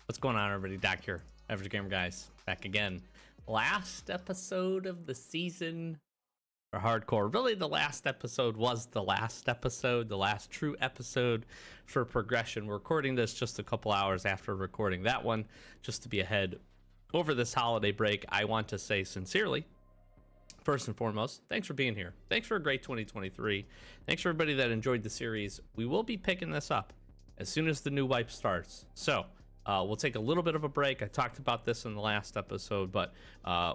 What's going on, everybody? Doc here, Average Gamer Guys, back again. Last episode of the season for Hardcore. Really, the last episode was the last episode, the last true episode for Progression. We're recording this just a couple hours after recording that one, just to be ahead over this holiday break. I want to say sincerely, first and foremost, thanks for being here. Thanks for a great 2023. Thanks for everybody that enjoyed the series. We will be picking this up as soon as the new wipe starts. So, we'll take a little bit of a break. I talked about this in the last episode, but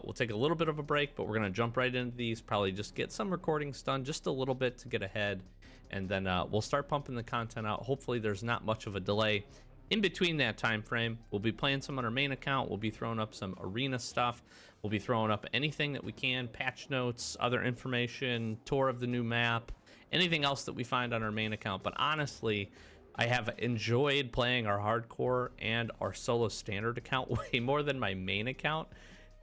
we'll take a little bit of a break, but we're going to jump right into these, probably just get some recordings done just a little bit to get ahead, and then we'll start pumping the content out. Hopefully there's not much of a delay in between that time frame. We'll be playing some on our main account. We'll be throwing up some arena stuff. We'll be throwing up anything that we can, patch notes, other information, tour of the new map, anything else that we find on our main account. But honestly, I have enjoyed playing our hardcore and our solo standard account way more than my main account.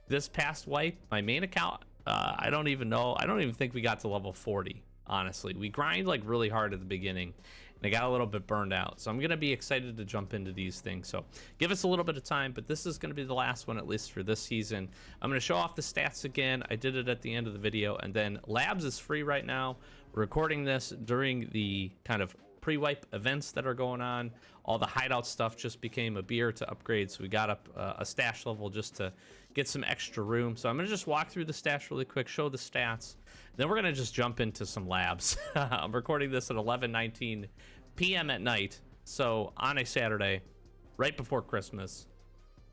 This past wipe, my main account, I don't even think we got to level 40, honestly. We grind like really hard at the beginning, and I got a little bit burned out. So I'm going to be excited to jump into these things. So give us a little bit of time, but this is going to be the last one, at least for this season. I'm going to show off the stats again. I did it at the end of the video, and then Labs is free right now. We're recording this during the kind of pre-wipe events that are going on. All the hideout stuff just became a beer to upgrade, so we got up a stash level just to get some extra room. So I'm gonna just walk through the stash really quick, show the stats, then we're gonna just jump into some labs. I'm recording this at 11:19 p.m. at night, so on a Saturday right before Christmas.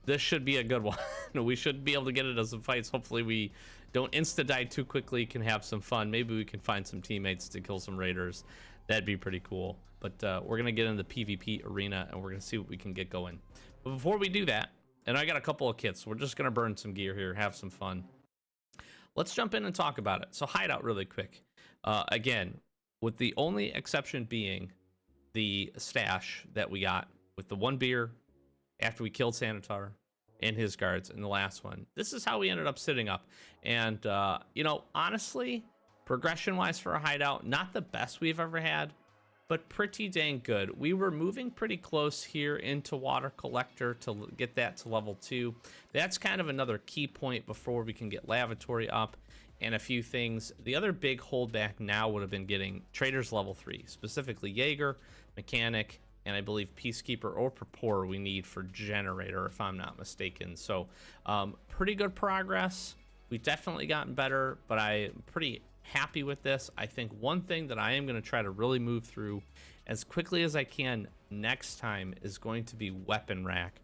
This should be a good one. We should be able to get into some fights. Hopefully we don't insta-die too quickly, can have some fun. Maybe we can find some teammates to kill some raiders. That'd be pretty cool. But we're going to get into the PvP arena, and we're going to see what we can get going. But before we do that, and I got a couple of kits, so we're just going to burn some gear here, have some fun. Let's jump in and talk about it. So hideout really quick. Again, with the only exception being the stash that we got with the one beer after we killed Sanitar and his guards in the last one. This is how we ended up sitting up. And, you know, honestly, progression-wise for a hideout, not the best we've ever had, but pretty dang good. We were moving pretty close here into Water Collector to get that to level 2. That's kind of another key point before we can get Lavatory up and a few things. The other big holdback now would have been getting Traders level 3, specifically Jaeger, Mechanic, and I believe Peacekeeper or Prepor we need for Generator, if I'm not mistaken. So pretty good progress. We've definitely gotten better, but I'm pretty happy with this. I think one thing that I am going to try to really move through as quickly as I can next time is going to be weapon rack.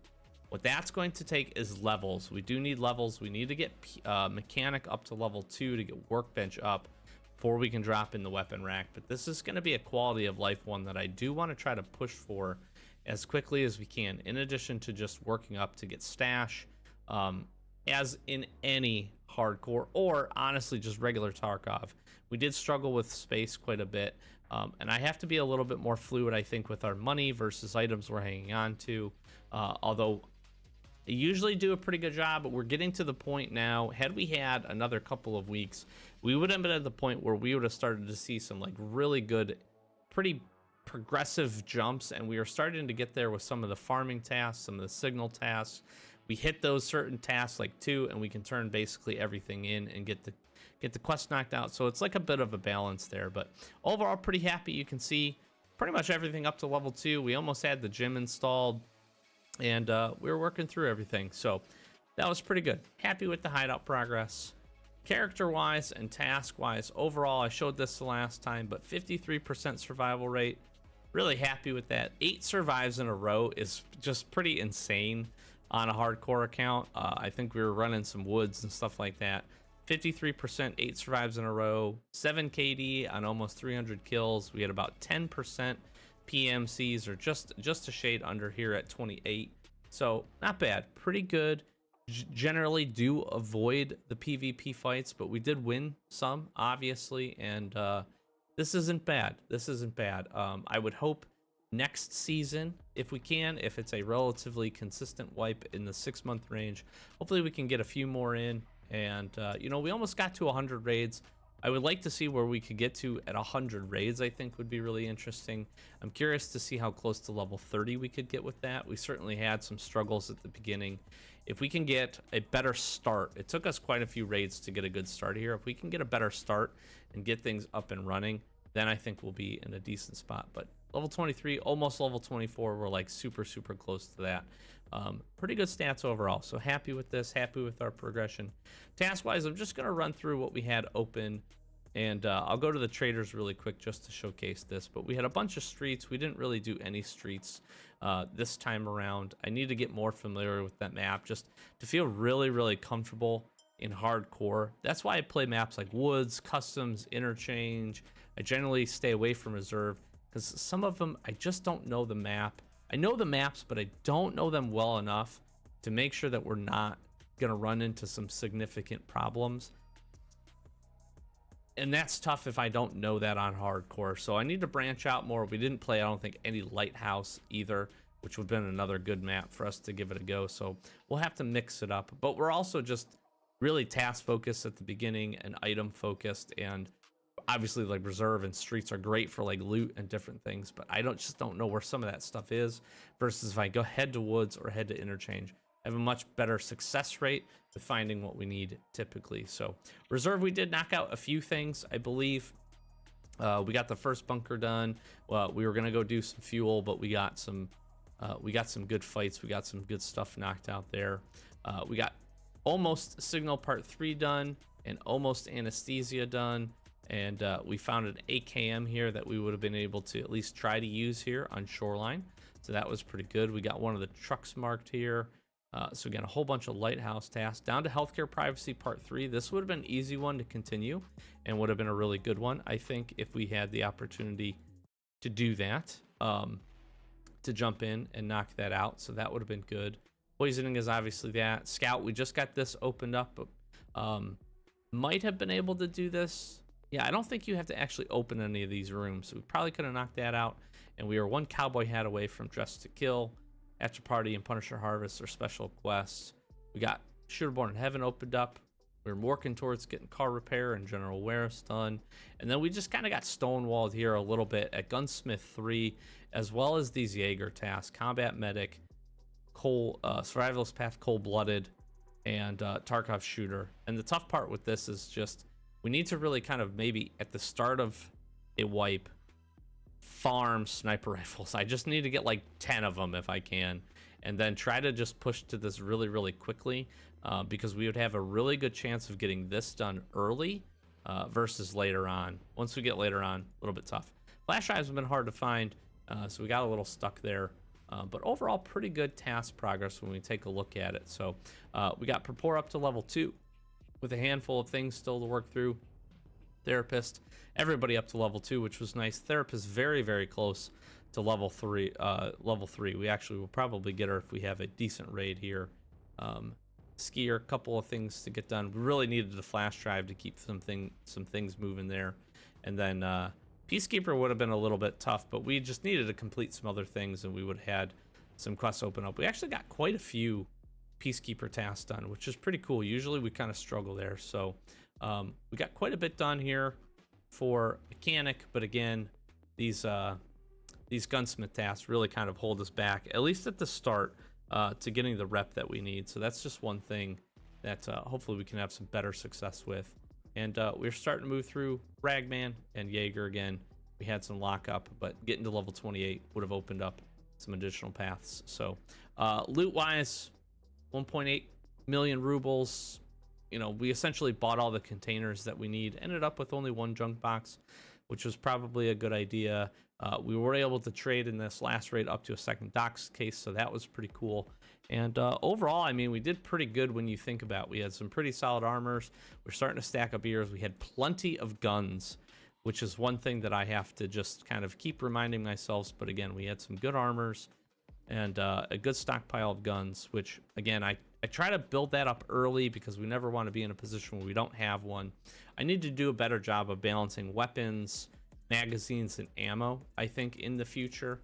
What that's going to take is levels. We do need levels. We need to get Mechanic up to level 2 to get Workbench up before we can drop in the weapon rack. But this is going to be a quality of life one that I do want to try to push for as quickly as we can, in addition to just working up to get stash, as in any hardcore or honestly just regular Tarkov. We did struggle with space quite a bit, and I have to be a little bit more fluid, I think, with our money versus items we're hanging on to, although I usually do a pretty good job. But we're getting to the point now, had we had another couple of weeks, we would have been at the point where we would have started to see some like really good, pretty progressive jumps, and we are starting to get there with some of the farming tasks, some of the signal tasks. We hit those certain tasks like 2, and we can turn basically everything in and get the quest knocked out. So it's like a bit of a balance there, but overall pretty happy. You can see pretty much everything up to level 2. We almost had the gym installed, and we were working through everything, so that was pretty good. Happy with the hideout progress. Character wise and task wise, overall I showed this the last time, but 53% survival rate, really happy with that. 8 survives in a row is just pretty insane on a hardcore account. I think we were running some woods and stuff like that. 53%, 8 survives in a row, 7 KD on almost 300 kills. We had about 10% PMCs, or just a shade under here at 28. So not bad, pretty good. Generally do avoid the PvP fights, but we did win some, obviously, and this isn't bad. This isn't bad. I would hope next season, if we can, if it's a relatively consistent wipe in the 6-month range, hopefully we can get a few more in. And you know, we almost got to 100 raids. I would like to see where we could get to at 100 raids. I think would be really interesting. I'm curious to see how close to level 30 we could get with that. We certainly had some struggles at the beginning. If we can get a better start, it took us quite a few raids to get a good start here. If we can get a better start and get things up and running, then I think we'll be in a decent spot. But level 23, almost level 24, we're like super close to that. Pretty good stats overall, so happy with this, happy with our progression. Task wise, I'm just going to run through what we had open, and I'll go to the traders really quick just to showcase this. But we had a bunch of streets. We didn't really do any streets this time around. I need to get more familiar with that map just to feel really comfortable in hardcore. That's why I play maps like woods, customs, interchange. I generally stay away from reserve because some of them I just don't know the map. I know the maps, but I don't know them well enough to make sure that we're not gonna run into some significant problems. And that's tough if I don't know that on hardcore. So I need to branch out more. We didn't play, I don't think, any Lighthouse either, which would have been another good map for us to give it a go. So we'll have to mix it up. But we're also just really task focused at the beginning and item focused, and obviously like reserve and streets are great for like loot and different things, but I just don't know where some of that stuff is, versus if I go head to woods or head to interchange, I have a much better success rate with finding what we need typically. So reserve, we did knock out a few things, I believe. We got the first bunker done. Well, we were gonna go do some fuel, but we got some good fights. We got some good stuff knocked out there. We got almost signal part 3 done and almost anesthesia done. And we found an AKM here that we would have been able to at least try to use here on Shoreline. So that was pretty good. We got one of the trucks marked here. So again, a whole bunch of Lighthouse tasks. Down to Healthcare Privacy Part 3. This would have been an easy one to continue and would have been a really good one, I think, if we had the opportunity to do that, to jump in and knock that out. So that would have been good. Poisoning is obviously that. Scout, we just got this opened up, but might have been able to do this. Yeah, I don't think you have to actually open any of these rooms. So we probably could have knocked that out. And we are one cowboy hat away from Dress to Kill, After Party, and Punisher Harvest, or special quests. We got Shooter Born in Heaven opened up. We were working towards getting car repair and general awareness done. And then we just kind of got stonewalled here a little bit at Gunsmith 3, as well as these Jaeger tasks, Combat Medic, Survivalist Path Cold Blooded, and Tarkov Shooter. And the tough part with this is just we need to really kind of maybe at the start of a wipe farm sniper rifles. I just need to get like 10 of them if I can, and then try to just push to this really quickly, because we would have a really good chance of getting this done early versus later on. Once we get later on, a little bit tough. Flash drives have been hard to find, so we got a little stuck there. But overall, pretty good task progress when we take a look at it. So we got Purport up to level 2 with a handful of things still to work through. Therapist, everybody up to level 2, which was nice. Therapist very close to level 3. We actually will probably get her if we have a decent raid here. Skier, a couple of things to get done. We really needed the flash drive to keep some things moving there. And then Peacekeeper would have been a little bit tough, but we just needed to complete some other things, and we would have had some quests open up. We actually got quite a few Peacekeeper tasks done, which is pretty cool. Usually we kind of struggle there. So we got quite a bit done here for Mechanic, but again, these Gunsmith tasks really kind of hold us back, at least at the start, to getting the rep that we need. So that's just one thing that hopefully we can have some better success with. And we're starting to move through Ragman and Jaeger again. We had some lockup, but getting to level 28 would have opened up some additional paths. So loot-wise, 1.8 million rubles. You know, we essentially bought all the containers that we need. Ended up with only one junk box, which was probably a good idea. We were able to trade in this last raid up to a second docs case, so that was pretty cool. And overall, I mean, we did pretty good when you think about it. We had some pretty solid armors. We're starting to stack up ears. We had plenty of guns, which is one thing that I have to just kind of keep reminding myself. But again, we had some good armors and a good stockpile of guns, which again, I try to build that up early because we never want to be in a position where we don't have one. I need to do a better job of balancing weapons, magazines, and ammo, I think, in the future.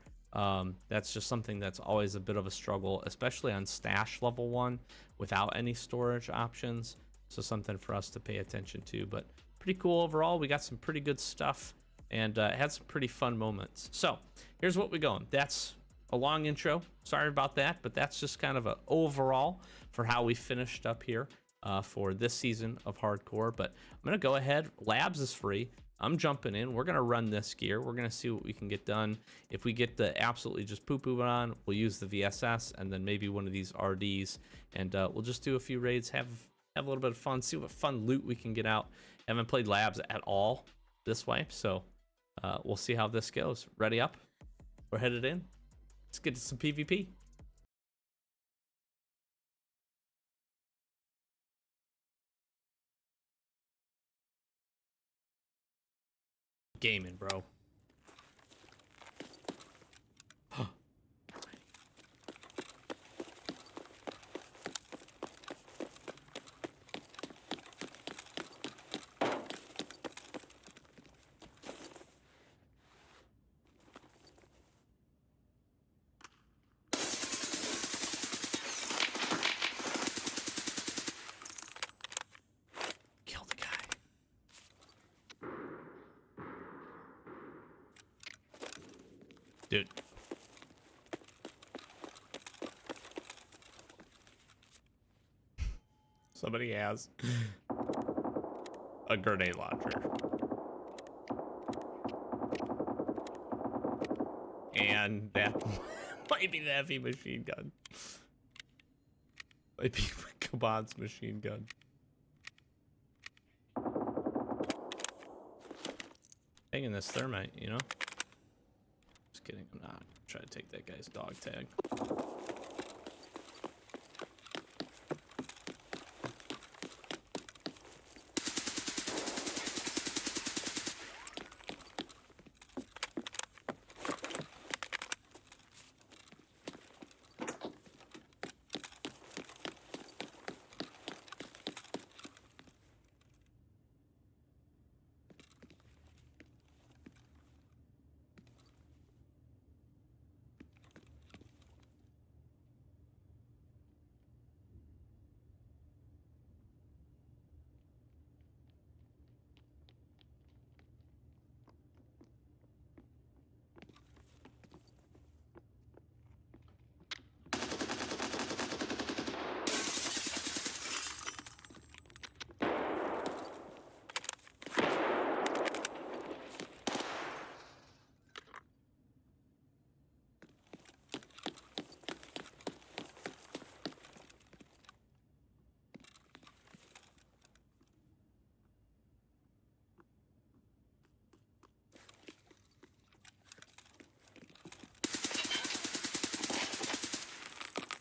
That's just something that's always a bit of a struggle, especially on stash level 1 without any storage options. So something for us to pay attention to. But pretty cool overall. We got some pretty good stuff and had some pretty fun moments. So here's what we're going. That's a long intro. Sorry about that, but that's just kind of a overall for how we finished up here for this season of Hardcore. But I'm going to go ahead. Labs is free. I'm jumping in. We're going to run this gear. We're going to see what we can get done. If we get the absolutely just poo-poo on, we'll use the VSS and then maybe one of these RDs. And we'll just do a few raids, have a little bit of fun, see what fun loot we can get out. Haven't played Labs at all this way, so we'll see how this goes. Ready up? We're headed in. Let's get to some PvP. Gaming, bro. Kill the guy. Dude. Somebody has a grenade launcher. And that might be the heavy machine gun. Might be Kabad's machine gun. Taking this thermite, you know? Just kidding, I'm not. I'm trying to take that guy's dog tag.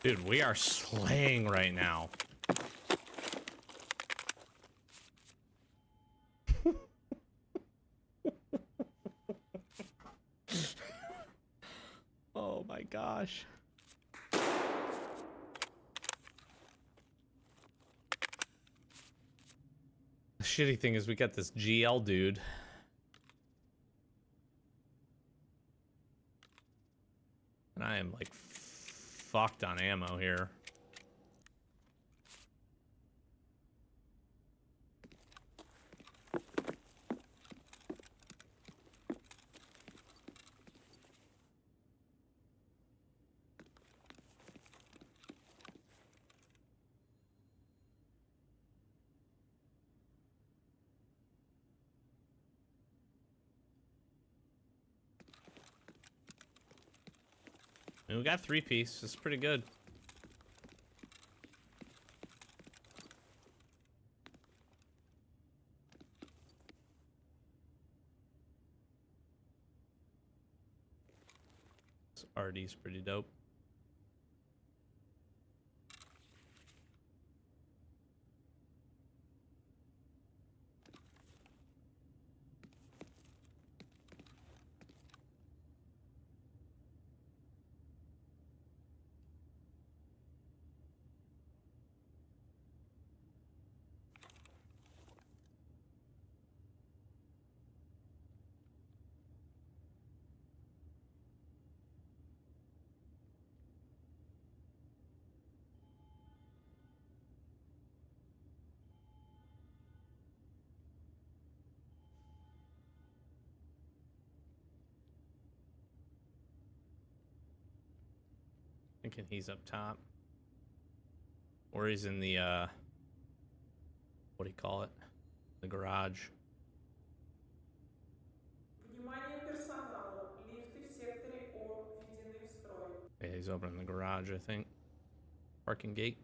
Dude, we are slaying right now. Oh my gosh. The shitty thing is we got this GL dude. And I am like fucked on ammo here. I mean, we got 3-piece. It's pretty good. This RD's pretty dope. Thinking he's up top. Or he's in the, what do you call it? The garage. Внимание персоналу. Лифты в секторе О введены в строй. Yeah, he's opening the garage, I think. Parking gate.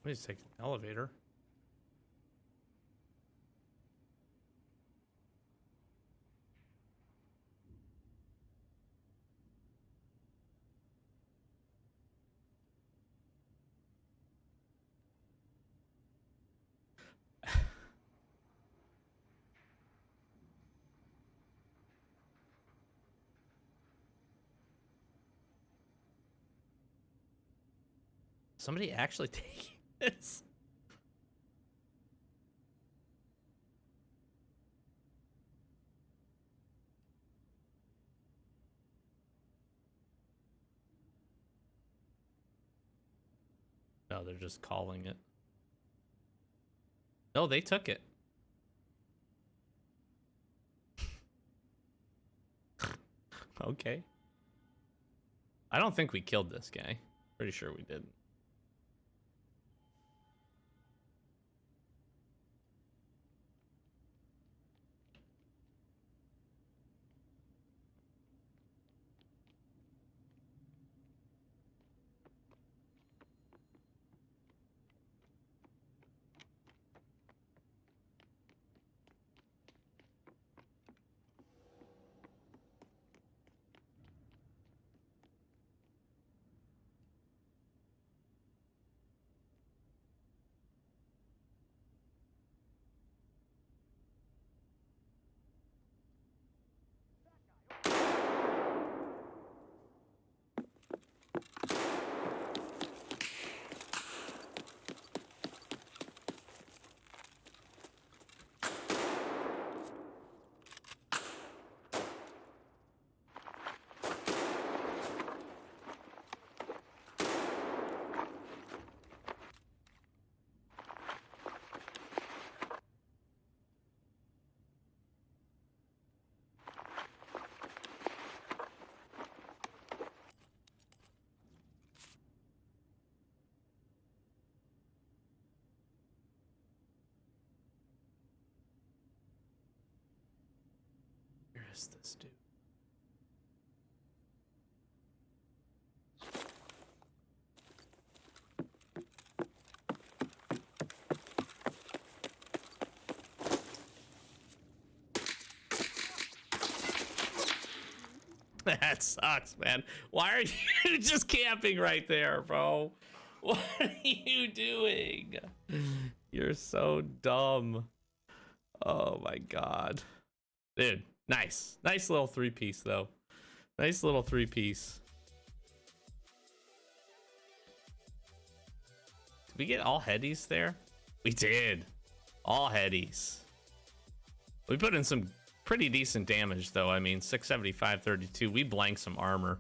He's taking the elevator. Somebody actually taking this? No, they're just calling it. No, they took it. Okay. I don't think we killed this guy. Pretty sure we didn't. Where is this dude? That sucks, man. Why are you just camping right there, bro? What are you doing? You're so dumb. Oh my god. Dude, nice. Nice little three-piece, though. Nice little three-piece. Did we get all headies there? We did. All headies. We put in some pretty decent damage, though. I mean, 675, 32. We blanked some armor.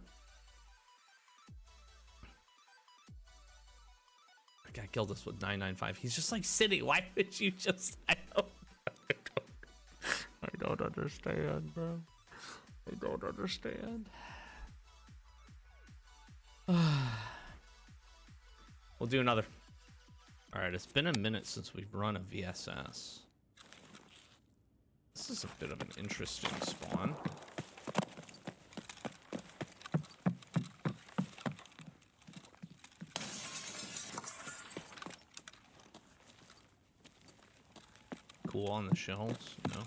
That guy killed us with 995. He's just like sitting. Why would you just... I don't understand, bro. I don't understand. We'll do another. All right, it's been a minute since we've run a VSS. This is a bit of an interesting spawn. Cool on the shells, you know.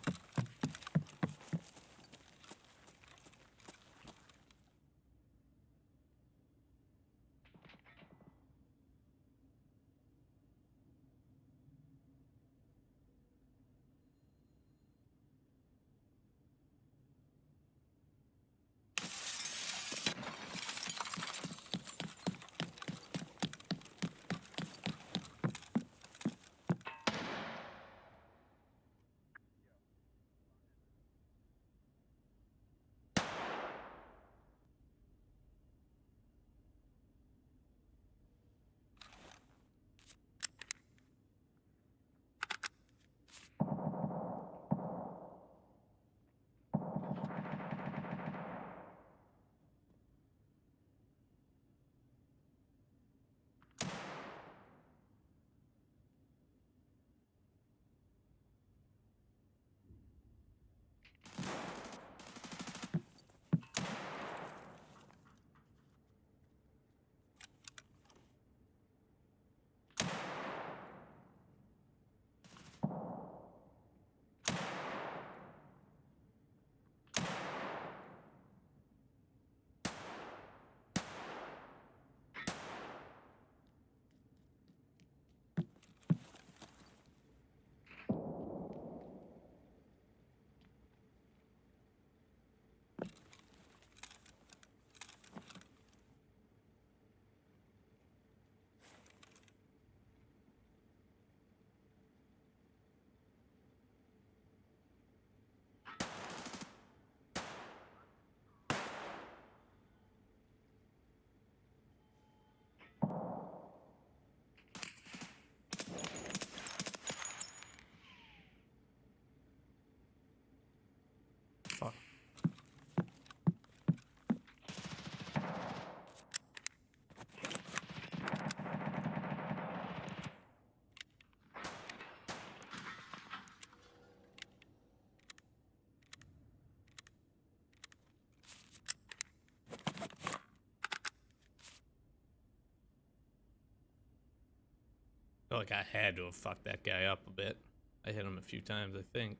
feel like I had to have fucked that guy up a bit. I hit him a few times, I think.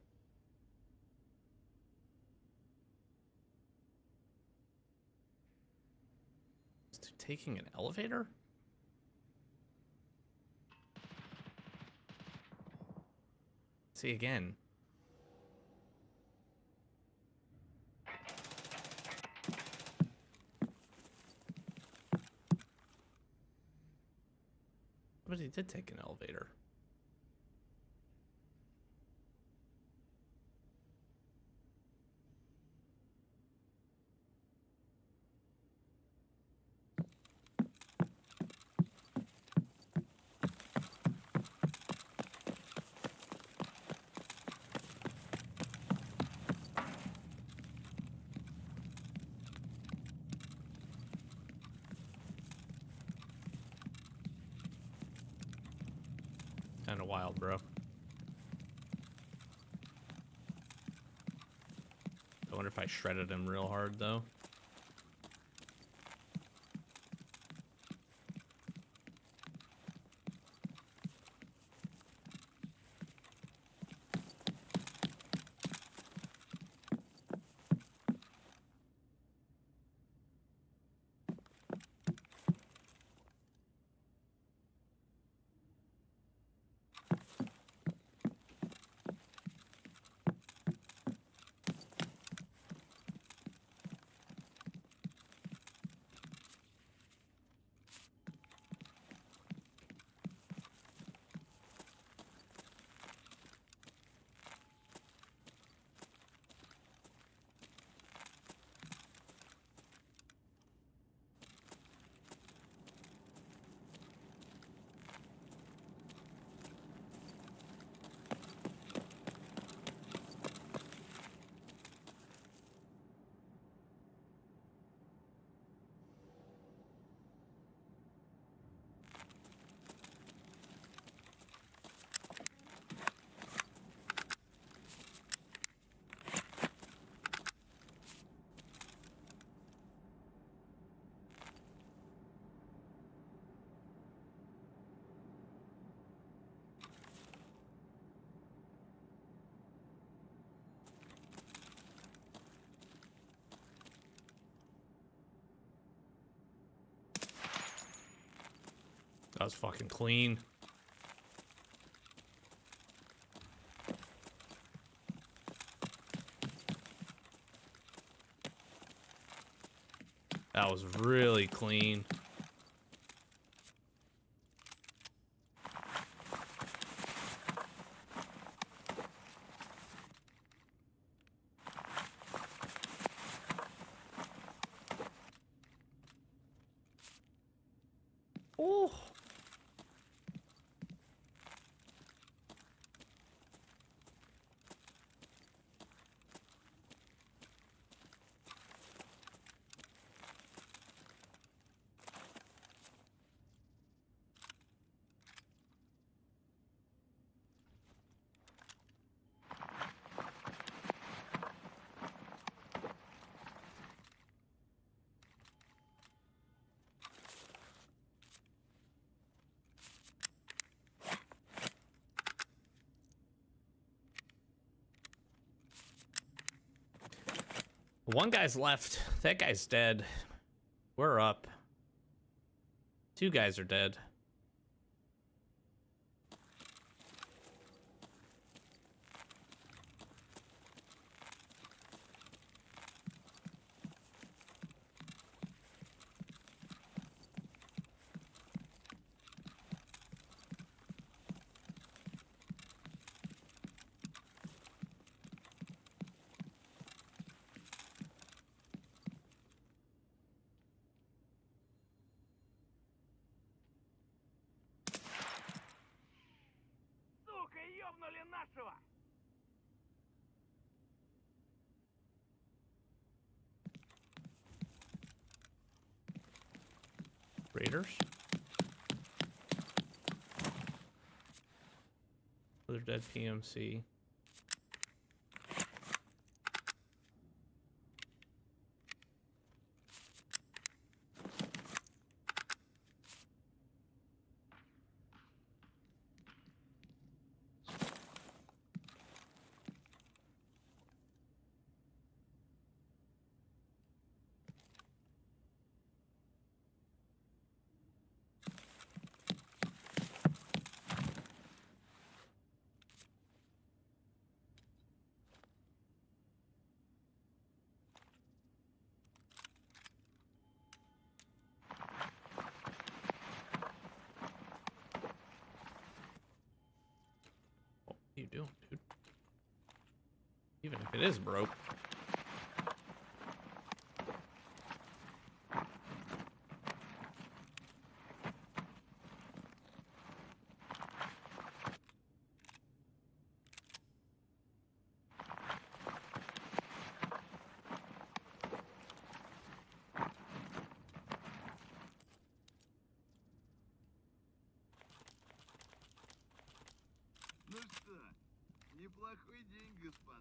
Is he taking an elevator? See again. But he did take an elevator. Kind of wild, bro. I wonder if I shredded him real hard, though. That was fucking clean. That was really clean. Oh. One guy's left. That guy's dead. We're up. Two guys are dead. Raiders? Other dead PMC. you doing, dude? Even if it is broke. Ну что, неплохой день, господа.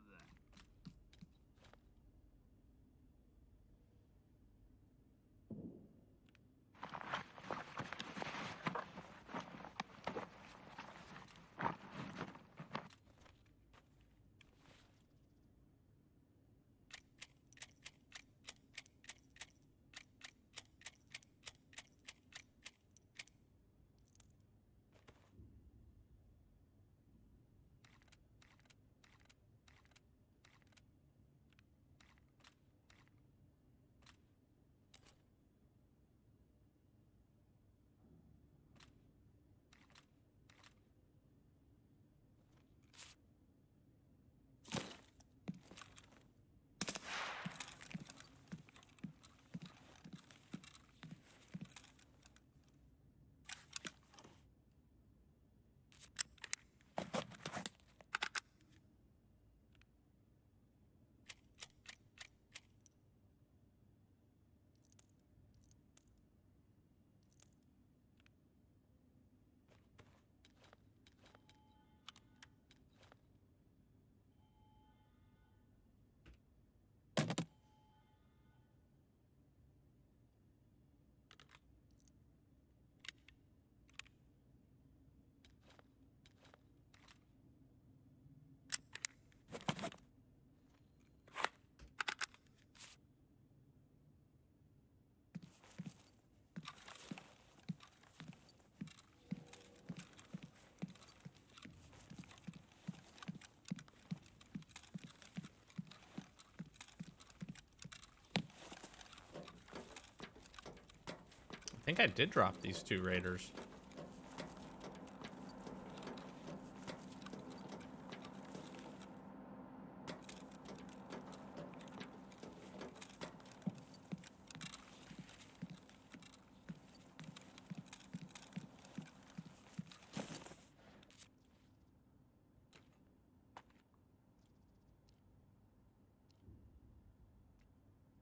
I think I did drop these 2 raiders.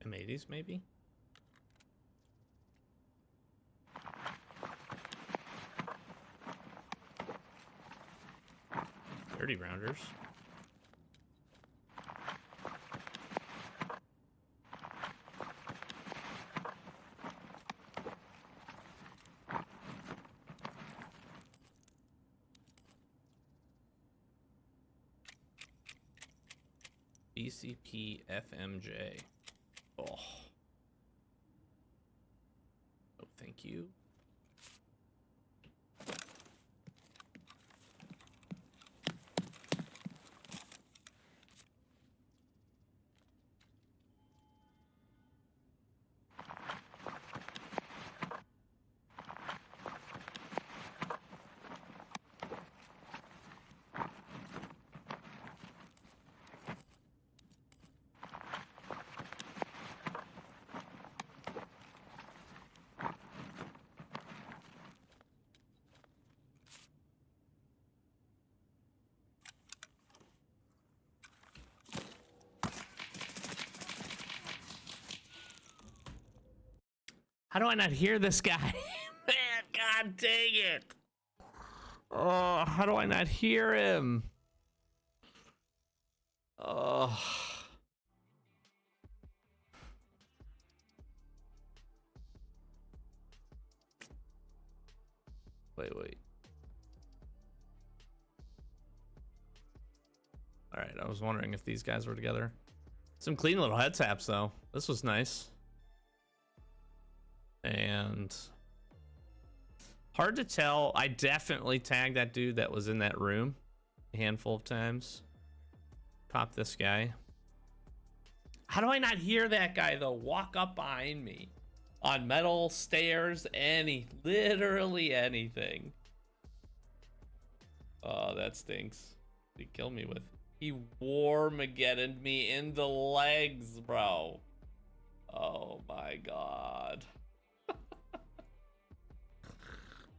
M80s, maybe? 30 rounders. BCP FMJ. Oh. Oh, thank you. How do I not hear this guy? Man, god dang it. Oh, how do I not hear him? Oh. Wait. All right, I was wondering if these guys were together. Some clean little head taps, though. This was nice. And hard to tell. I definitely tagged that dude that was in that room a handful of times. Pop this guy. How do I not hear that guy, though? Walk up behind me on metal stairs, literally anything. Oh, that stinks. He killed me with. He Warmageddoned me in the legs, bro. Oh my god.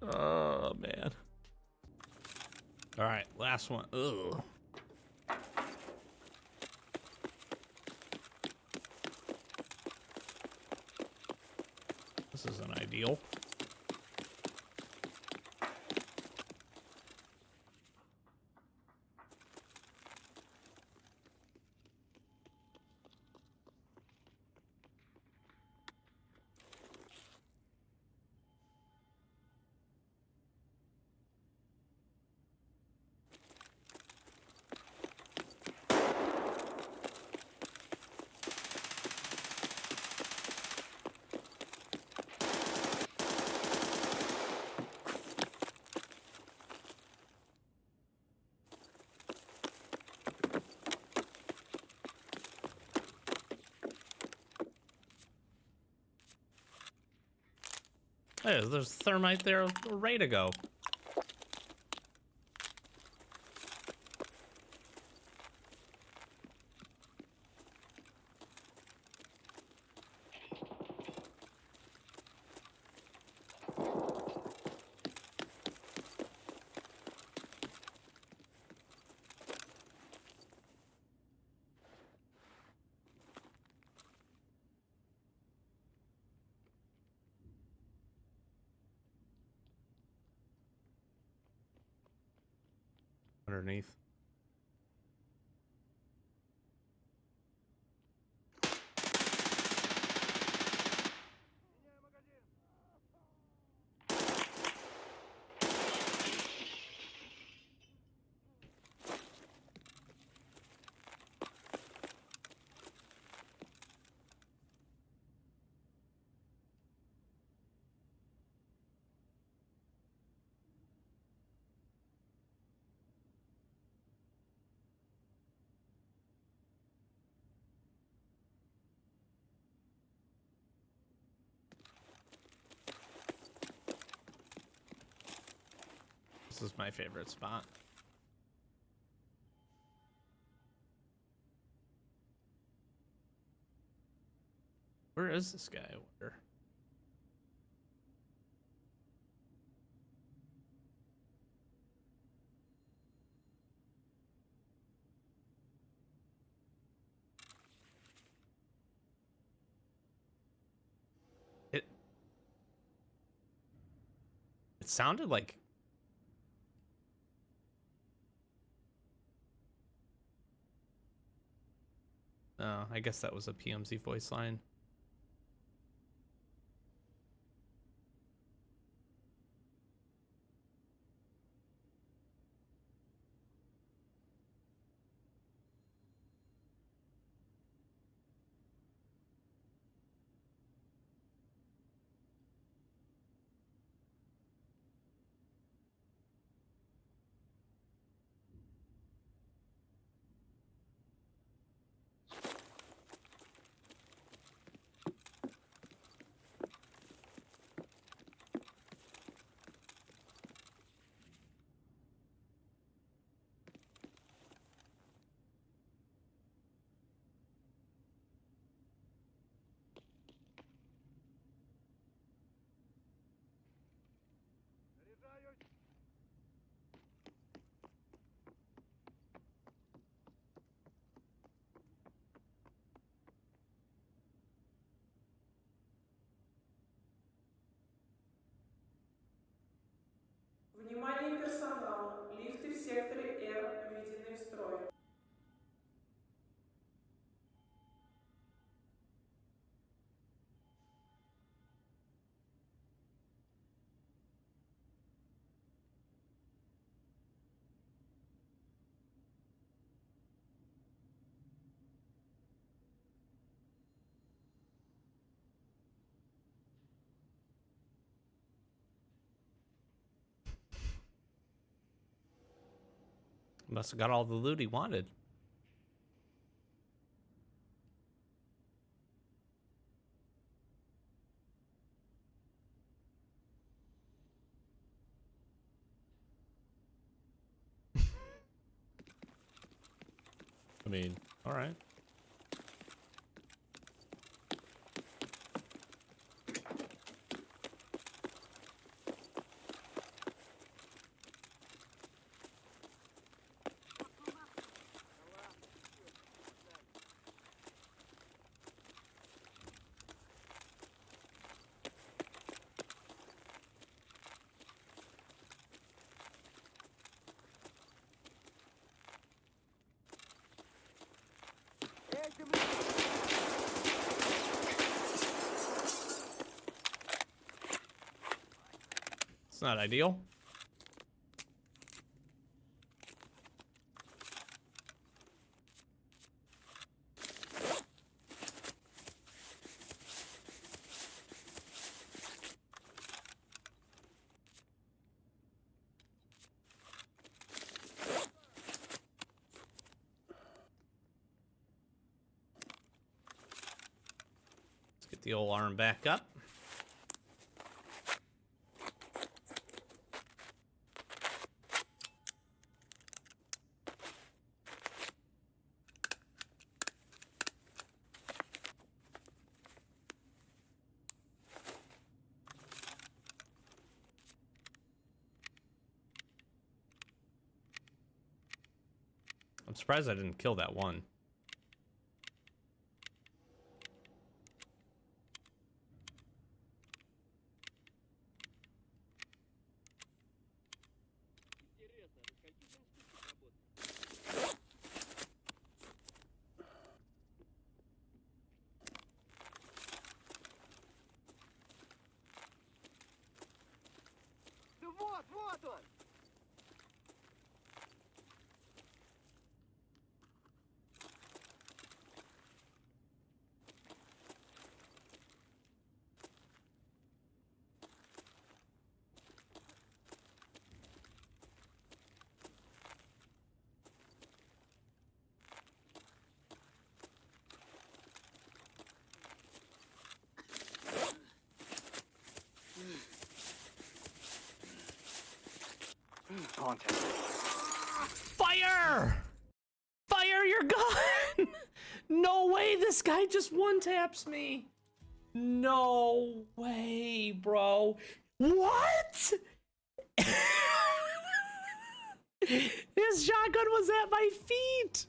Oh man. All right, last one. Ugh. This isn't ideal. Hey, there's thermite there ready to go. Underneath. This is my favorite spot. Where is this guy, I wonder? It sounded like I guess that was a PMZ voice line. Внимание персонала. Лифты в секторе R введены в строй. Must have got all the loot he wanted. I mean, all right. It's not ideal. Let's get the old arm back up. I'm surprised I didn't kill that one. Да вот, вот он! Contact. Fire! Fire your gun! No way, this guy just one taps me. No way, bro. What? His shotgun was at my feet.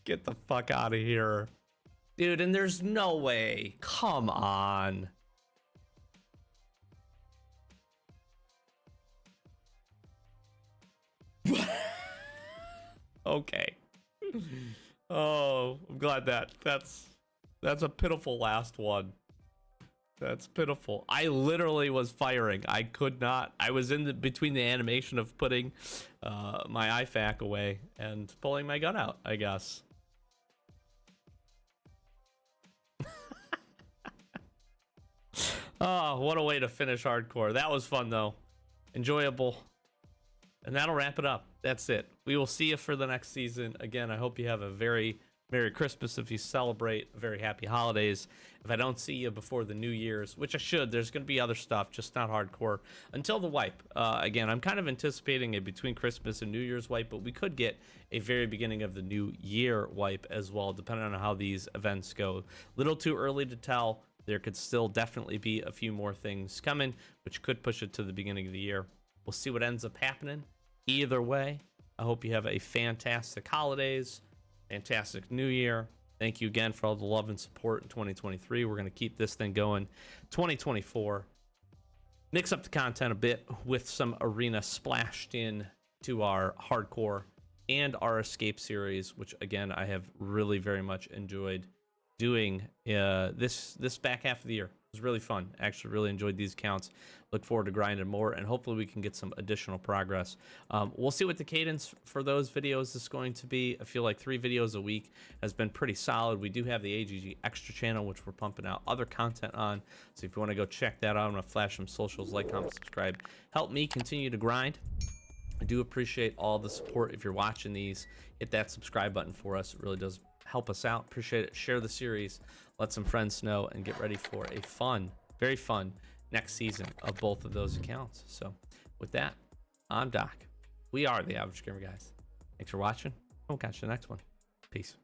Get the fuck out of here. Dude, and there's no way. Come on. Okay. Oh, I'm glad that's a pitiful last one. That's pitiful. I literally was firing. I could not. I was in between the animation of putting my IFAK away and pulling my gun out, I guess. Oh, what a way to finish hardcore. That was fun though. Enjoyable. And that'll wrap it up. That's it. We will see you for the next season. Again, I hope you have a very Merry Christmas if you celebrate, very happy holidays. If I don't see you before the New Year's, which I should, there's going to be other stuff, just not hardcore, until the wipe. Again, I'm kind of anticipating a between Christmas and New Year's wipe, but we could get a very beginning of the new year wipe as well, depending on how these events go. Little too early to tell. There could still definitely be a few more things coming, which could push it to the beginning of the year. We'll see what ends up happening. Either way, I hope you have a fantastic holidays, fantastic new year. Thank you again for all the love and support in 2023. We're going to keep this thing going 2024. Mix up the content a bit with some arena splashed in to our hardcore and our escape series, which again, I have really very much enjoyed doing this back half of the year. It was really fun. Actually really enjoyed these accounts. Look forward to grinding more, and hopefully we can get some additional progress. We'll see what the cadence for those videos is going to be. I feel like 3 videos a week has been pretty solid. We do have the AGG Extra channel, which we're pumping out other content on. So if you want to go check that out, I'm going to flash some socials, like, comment, subscribe. Help me continue to grind. I do appreciate all the support. If you're watching these, hit that subscribe button for us. It really does help us out. Appreciate it. Share the series. Let some friends know, and get ready for a fun, very fun next season of both of those accounts. So with that, I'm Doc. We are the Average Gamer Guys. Thanks for watching. We'll catch you in the next one. Peace.